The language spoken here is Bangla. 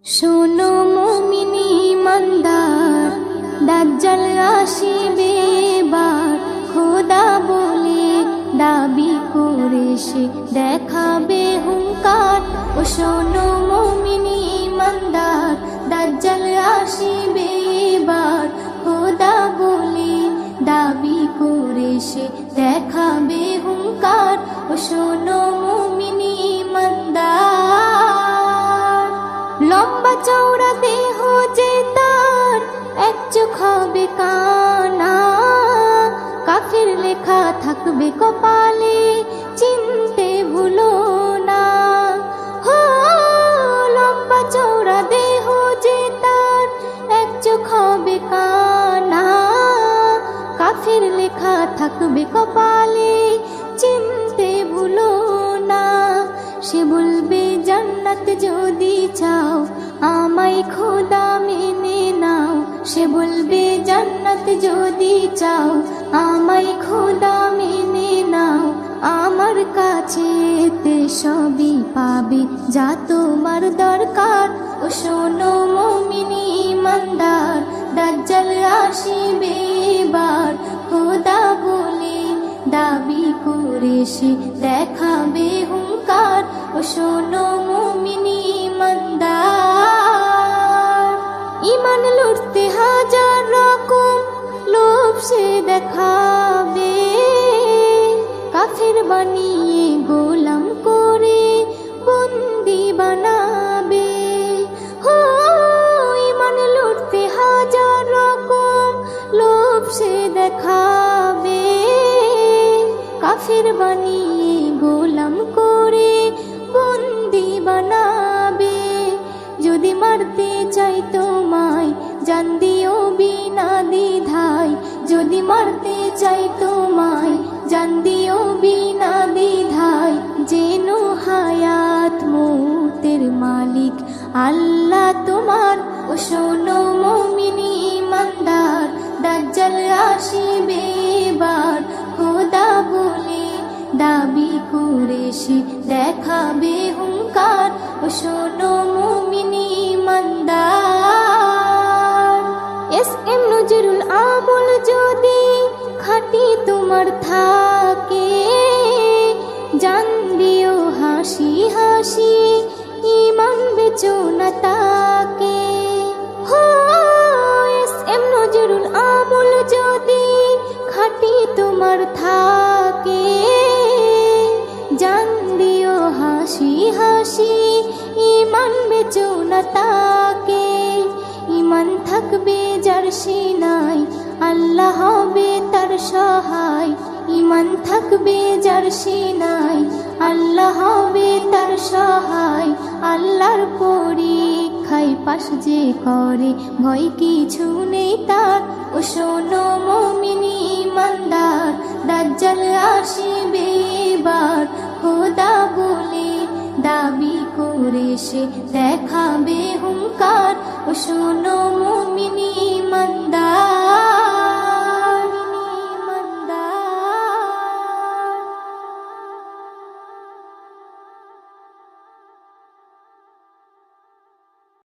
শোনো মুমিনি ইমানদার, দাজ্জাল আসিবে এবার। খোদা বলে দাবি করে সে দেখাবে হুঙ্কার। ও শোনো মুমিনি ইমানদার, দাজ্জাল আসিবে এবার। খোদা বলে দাবি করে সে দেখাবে হুঙ্কার। ও শোনো মুমিনি ইমানদার, লম্বা চওড়া দেহ যে তার, এক চোখ হবে কানা। কাফির লেখা থাকবে কপালে, চিনতে ভুলো না। হো, লম্বা চওড়া দেহ যে তার, এক চোখ হবে কানা। কাফির লেখা থাকবে কপালে, চিনতে ভুলো না। সে বলবে জান্নাত যদি চাও, আমায় খোদা মেনে নাও। সে বলবে জান্নাত যদি চাও, আমায় খোদা মেনে নাও। আমার কাছে তে সবই পাবে যা তোমার দরকার। ও শোনো মুমিনি ইমানদার, দাজ্জাল আসিবে এবার। খোদা বলে দাবি করে সে দেখাবে হুঙ্কার। ও শোনো মুমিনি ইমানদার, ইমান লুটতে হাজার রকম লোভ সে দেখাবে। কাফের বানিয়ে গোলাম করে বন্দি বানাবে। হো, ইমান লুটতে হাজার রকম লোভ সে দেখাবে। কাফের বানিয়ে গোলাম করে বন্দি বানাবে। যদি মারতে চাই তোমায়, জান দিও বিনা দ্বিধায়। যদি মারতে চাই তোমায়, জান দিও বিনা দ্বিধায়। যেন হায়াত মৌতের মালিক আল্লাহ তোমার। ও শোনো মুমিনি ইমানদার, দাজ্জাল আসিবে এবার। খোদা বলে দাবি করে সে দেখাবে হুঙ্কার। ও শোনো মুমিনি ইমানদার, এস.এম. নজরুল আমল যদি খাঁটি তোমার থাকে, জান দিও হাসি হাসি, ইমান বেচো না তাকে। হো, এস.এম. নজরুল আমল যদি খাঁটি তোমার থাকে, জান দিও হাসি হাসি, ইমান বেচো না তাকে। ইমান থাকবে যার সিনায়, আল্লাহ হবে তার সহায়। ইমান থাকবে যার সিনায়, আল্লাহ হবে তার সহায়। আল্লাহর পরীক্ষায় পাশ যে করে, ভয় কিছু নেই তার। ও শোনো মুমিনি ইমানদার, দাজ্জাল আসিবে এবার। খোদা বলে দাবি করে সে দেখাবে হুঙ্কার। ও শোনো মুমিনি ইমানদার।